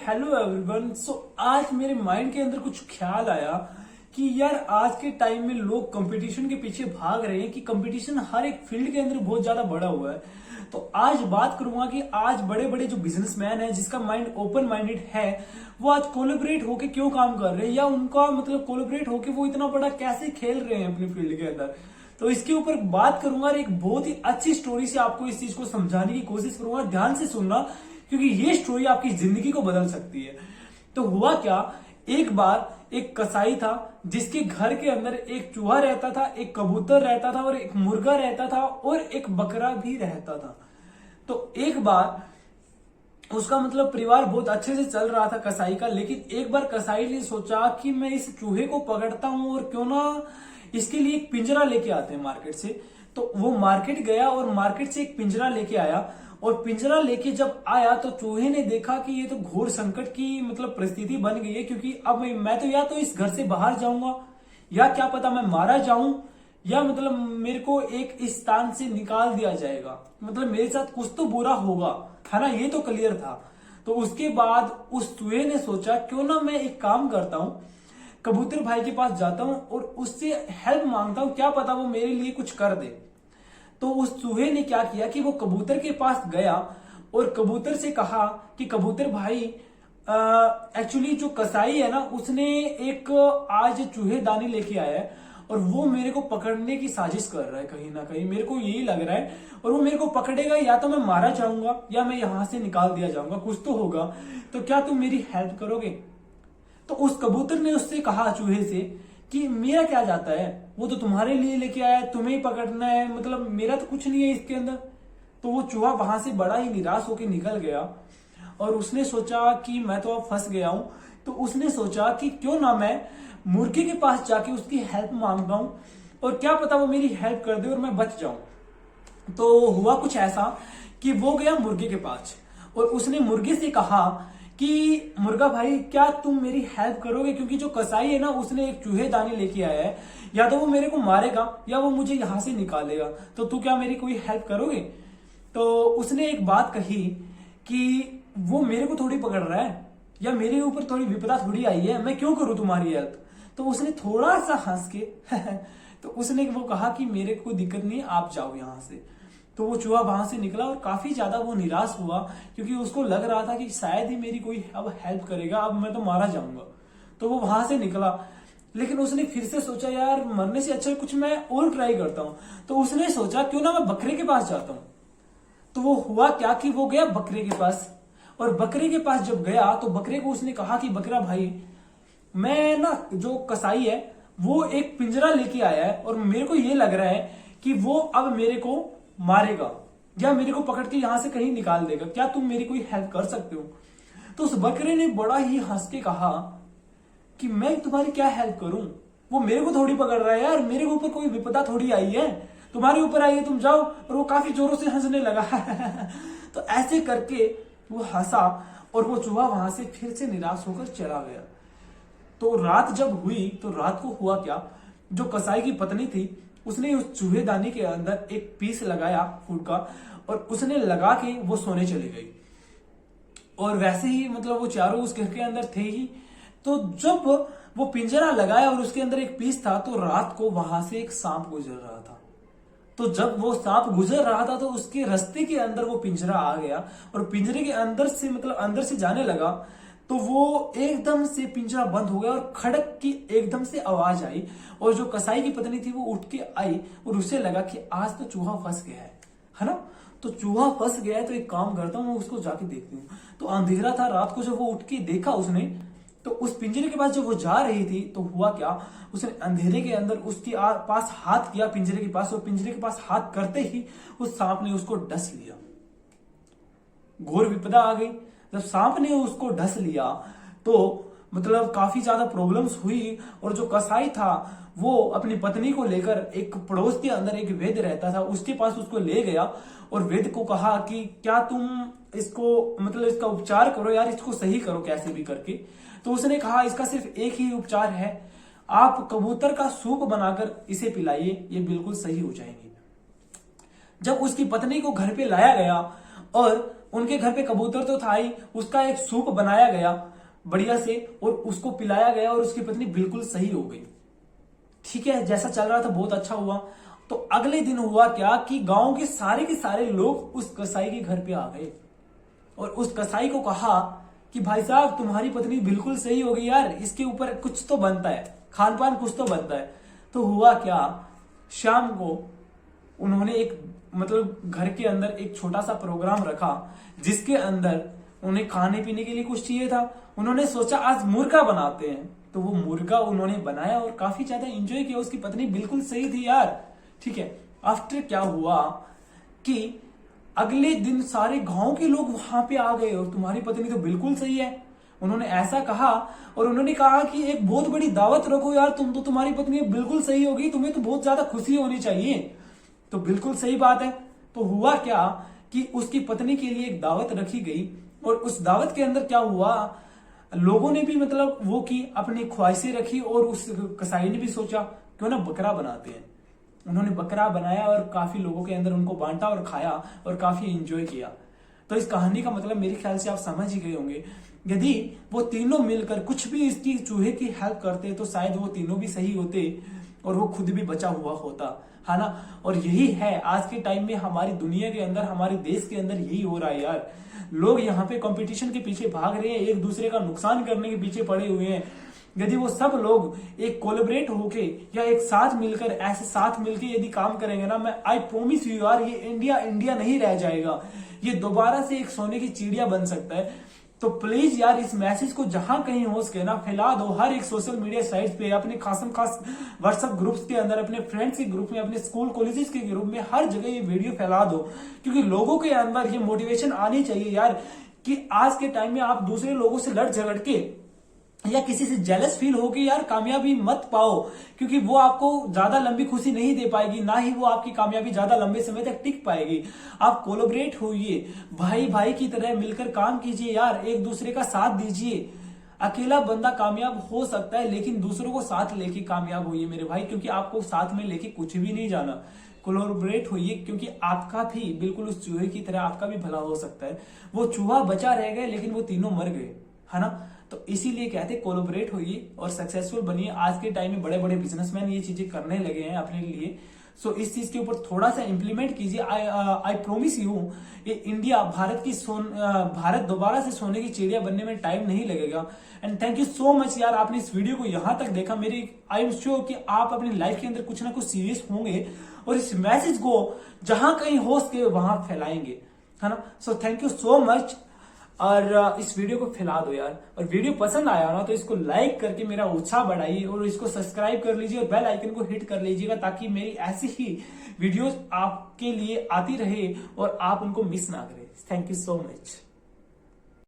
Hello everyone. आज मेरे mind के अंदर कुछ ख्याल आया कि यार आज के टाइम में लोग कंपटीशन के पीछे भाग रहे हैं कि कंपटीशन हर एक फील्ड के अंदर बहुत ज्यादा बढ़ा हुआ है। तो आज बात करूंगा कि आज बड़े बड़े जो बिजनेसमैन है जिसका माइंड ओपन माइंडेड है वो आज कोलैबोरेट होके क्यों काम कर रहे हैं, या उनका मतलब कोलैबोरेट होके वो इतना बड़ा कैसे खेल रहे हैं अपनी फील्ड के अंदर। तो इसके ऊपर बात करूंगा और एक बहुत ही अच्छी स्टोरी से आपको इस चीज को समझाने की कोशिश करूंगा। ध्यान से सुनना क्योंकि ये स्टोरी आपकी जिंदगी को बदल सकती है। तो हुआ क्या, एक बार एक कसाई था जिसके घर के अंदर एक चूहा रहता था, एक कबूतर रहता था और एक मुर्गा रहता था और एक बकरा भी रहता था। तो एक बार उसका मतलब परिवार बहुत अच्छे से चल रहा था कसाई का, लेकिन एक बार कसाई ने सोचा कि मैं इस चूहे को पकड़ता हूं और क्यों ना इसके लिए एक पिंजरा लेके आते हैं मार्केट से। तो वो मार्केट गया और मार्केट से एक पिंजरा लेके आया और पिंजरा लेके जब आया तो चूहे ने देखा कि ये तो घोर संकट की मतलब परिस्थिति बन गई है, क्योंकि अब मैं तो या तो इस घर से बाहर जाऊंगा या क्या पता मैं मारा जाऊं या मतलब मेरे को एक इस स्थान से निकाल दिया जाएगा, मतलब मेरे साथ कुछ तो बुरा होगा, है ना, ये तो क्लियर था। तो उसके बाद उस चूहे ने सोचा क्यों ना मैं एक काम करता हूं, कबूतर भाई के पास जाता हूं और उससे हेल्प मांगता हूं, क्या पता वो मेरे लिए कुछ कर दे। तो उस चूहे ने क्या किया कि वो कबूतर के पास गया और कबूतर से कहा कि कबूतर भाई एक्चुअली जो कसाई है ना उसने एक आज चूहे दानी लेके आया है और वो मेरे को पकड़ने की साजिश कर रहा है, कहीं ना कहीं मेरे को यही लग रहा है, और वो मेरे को पकड़ेगा या तो मैं मारा जाऊंगा या मैं यहां से निकाल दिया जाऊंगा, कुछ तो होगा। तो क्या तुम मेरी हेल्प करोगे? तो उस कबूतर ने उससे कहा चूहे से कि मेरा क्या जाता है, वो तो तुम्हारे लिए लेके आया है, तुम्हें ही पकड़ना है, मतलब मेरा तो कुछ नहीं है इसके अंदर। तो वो चूहा वहां से बड़ा ही निराश होकर निकल गया और उसने सोचा कि मैं तो अब फंस गया हूं। तो उसने सोचा कि क्यों ना मैं मुर्गे के पास जाके उसकी हेल्प मांगता हूं और क्या पता वो मेरी हेल्प कर दे और मैं बच जाऊं। तो हुआ कुछ ऐसा कि वो गया मुर्गे के पास और उसने मुर्गे से कहा कि मुर्गा भाई क्या तुम मेरी हेल्प करोगे, क्योंकि जो कसाई है ना उसने एक चूहे दानी लेके आया है, या तो वो मेरे को मारेगा या वो मुझे यहां से निकालेगा, तो तू क्या मेरी कोई हेल्प करोगे? तो उसने एक बात कही कि वो मेरे को थोड़ी पकड़ रहा है या मेरे ऊपर थोड़ी विपदा थोड़ी आई है, मैं क्यों करूं तुम्हारी हेल्प? तो उसने थोड़ा सा हंस के तो उसने वो कहा कि मेरे को दिक्कत नहीं है, आप जाओ यहां से। तो वो चूहा वहां से निकला और काफी ज्यादा वो निराश हुआ क्योंकि उसको लग रहा था कि शायद ही मेरी कोई अब हेल्प करेगा, अब मैं तो मारा जाऊंगा। तो वो वहां से निकला, लेकिन उसने फिर से सोचा यार मरने से अच्छा कुछ मैं और ट्राई करता हूं। तो उसने सोचा क्यों ना मैं बकरे के पास जाता हूं। तो वो हुआ क्या कि वो गया बकरे के पास और बकरे के पास जब गया तो बकरे को उसने कहा कि बकरा भाई मैं ना जो कसाई है वो एक पिंजरा लेके आया है और मेरे को ये लग रहा है कि वो अब मेरे को मारेगा या मेरे को पकड़ के यहां से कहीं निकाल देगा, क्या तुम मेरी कोई हेल्प कर सकते हो? तो उस बकरे ने बड़ा ही हंस के कहा कि मैं तुम्हारी क्या हेल्प करूं, वो मेरे को थोड़ी पकड़ रहा है यार, मेरे ऊपर कोई विपदा थोड़ी आई है, तुम्हारे ऊपर आई है, तुम जाओ। और वो काफी जोरों से हंसने लगा तो ऐसे करके वो हंसा और वो चूहा वहां से फिर से निराश होकर चला गया। तो रात जब हुई तो रात को हुआ क्या, जो कसाई की पत्नी थी उसने उस चूहेदानी के अंदर एक पीस लगाया फूड का और उसने लगा के वो सोने चली गई। और वैसे ही मतलब वो चारों उस घर के अंदर थे ही। तो जब वो पिंजरा लगाया और उसके अंदर एक पीस था तो रात को वहां से एक सांप गुजर रहा था। तो जब वो सांप गुजर रहा था तो उसके रास्ते के अंदर वो पिंजरा आ गया और पिंजरे के अंदर से मतलब अंदर से जाने लगा। तो वो एकदम से पिंजरा बंद हो गया और खड़क की एकदम से आवाज आई और जो कसाई की पत्नी थी वो उठ के आई और उसे लगा कि आज तो चूहा फंस गया है ना। तो चूहा फंस गया है तो एक काम करता हूं मैं उसको जाके देखती हूँ। तो अंधेरा था रात को, जब वो उठ के देखा उसने तो उस पिंजरे के पास जब वो जा रही थी तो हुआ क्या, उसने अंधेरे के अंदर उसके पास हाथ किया पिंजरे के पास और पिंजरे के पास हाथ करते ही उस सांप ने उसको डस लिया। घोर विपदा आ गई। जब सांप ने उसको ढस लिया तो मतलब काफी ज्यादा प्रॉब्लम्स हुई और जो कसाई था वो अपनी पत्नी को लेकर एक पड़ोस के अंदर एक वैद्य रहता था उसके पास उसको ले गया और वैद्य को कहा कि क्या तुम इसको मतलब इसका उपचार करो यार, इसको सही करो कैसे भी करके। तो उसने कहा इसका सिर्फ एक ही उपचार है, आप कबूतर का सूप बनाकर इसे पिलाइए, ये बिल्कुल सही हो जाएंगे। जब उसकी पत्नी को घर पे लाया गया और उनके घर पे कबूतर तो था ही, उसका एक सूप बनाया गया बढ़िया से और उसको पिलाया गया और उसकी पत्नी बिल्कुल सही हो गई। ठीक है, जैसा चल रहा था बहुत अच्छा हुआ। तो अगले दिन हुआ क्या कि गांव के सारे लोग उस कसाई के घर पे आ गए और उस कसाई को कहा कि भाई साहब तुम्हारी पत्नी बिल्कुल सही हो गई यार, इसके ऊपर कुछ तो बनता है, खान पान कुछ तो बनता है। तो हुआ क्या, शाम को उन्होंने एक मतलब घर के अंदर एक छोटा सा प्रोग्राम रखा जिसके अंदर उन्हें खाने पीने के लिए कुछ चाहिए था। उन्होंने सोचा आज मुर्गा बनाते हैं, तो वो मुर्गा उन्होंने बनाया और काफी ज्यादा एंजॉय किया। उसकी पत्नी बिल्कुल सही थी यार। ठीक है, आफ्टर क्या हुआ कि अगले दिन सारे गांव के लोग वहां पे आ गए और तुम्हारी पत्नी तो बिल्कुल सही है, उन्होंने ऐसा कहा। और उन्होंने कहा कि एक बहुत बड़ी दावत रखो यार, तुम तो तुम्हारी पत्नी बिल्कुल सही होगी, तुम्हें तो बहुत ज्यादा खुशी होनी चाहिए। तो बिल्कुल सही बात है। तो हुआ क्या कि उसकी पत्नी के लिए एक दावत रखी गई और उस दावत के अंदर क्या हुआ, लोगों ने भी मतलब वो की अपनी ख्वाहिशें रखी और उस कसाई ने भी सोचा क्यों ना बकरा बनाते हैं। उन्होंने बकरा बनाया और काफी लोगों के अंदर उनको बांटा और खाया और काफी एंजॉय किया। तो इस कहानी का मतलब मेरे ख्याल से आप समझ ही गए होंगे, यदि वो तीनों मिलकर कुछ भी इसकी चूहे की हेल्प करते तो शायद वो तीनों भी सही होते और वो खुद भी बचा हुआ होता, है ना। और यही है आज के टाइम में हमारी दुनिया के अंदर, हमारे देश के अंदर यही हो रहा है यार। लोग यहाँ पे कंपटीशन के पीछे भाग रहे हैं, एक दूसरे का नुकसान करने के पीछे पड़े हुए हैं। यदि वो सब लोग एक कोलैबोरेट होके या एक साथ मिलकर, ऐसे साथ मिलकर यदि काम करेंगे ना, मैं आई प्रोमिस यू यार, ये इंडिया इंडिया नहीं रह जाएगा, ये दोबारा से एक सोने की चिड़िया बन सकता है। तो प्लीज यार इस मैसेज को जहां कहीं हो सके ना फैला दो, हर एक सोशल मीडिया साइट्स पे, अपने खास व्हाट्सएप ग्रुप्स के अंदर, अपने फ्रेंड्स के ग्रुप में, अपने स्कूल कॉलेजेस के ग्रुप में, हर जगह ये वीडियो फैला दो। क्योंकि लोगों के अंदर ये मोटिवेशन आनी चाहिए यार कि आज के टाइम में आप दूसरे लोगों से लड़ झगड़ के या किसी से जेलस फील होके यार कामयाबी मत पाओ, क्योंकि वो आपको ज्यादा लंबी खुशी नहीं दे पाएगी, ना ही वो आपकी कामयाबी ज्यादा लंबे समय तक टिक पाएगी। आप कोलैबोरेट होइए, भाई भाई की तरह मिलकर काम कीजिए यार, एक दूसरे का साथ दीजिए। अकेला बंदा कामयाब हो सकता है लेकिन दूसरों को साथ लेके कामयाब होइए मेरे भाई, क्योंकि आपको साथ में लेके कुछ भी नहीं जाना। कोलैबोरेट होइए, क्योंकि आपका भी बिल्कुल उस चूहे की तरह आपका भी भला हो सकता है। वो चूहा बचा रह गए लेकिन वो तीनों मर गए, है ना। तो इसीलिए कहते हैं कोलैबोरेट होइए और सक्सेसफुल बनिए। आज के टाइम में बड़े बड़े बिजनेसमैन ये चीजें करने लगे हैं अपने लिए। सो इस चीज के ऊपर थोड़ा सा इंप्लीमेंट कीजिए। आई प्रोमिस यू, ये इंडिया, भारत दोबारा से सोने की चिड़िया बनने में टाइम नहीं लगेगा। And thank you so much यार, आपने इस वीडियो को यहां तक देखा। मेरी आई एम श्योर कि आप अपनी लाइफ के अंदर कुछ ना कुछ सीरियस होंगे और इस मैसेज को जहां कहीं हो सके वहां फैलाएंगे, है ना। So thank you so much. और इस वीडियो को फैला दो यार, और वीडियो पसंद आया ना तो इसको लाइक करके मेरा उत्साह बढ़ाइए और इसको सब्सक्राइब कर लीजिए और बेल आइकन को हिट कर लीजिएगा, ताकि मेरी ऐसी ही वीडियोस आपके लिए आती रहे और आप उनको मिस ना करें। Thank you so much.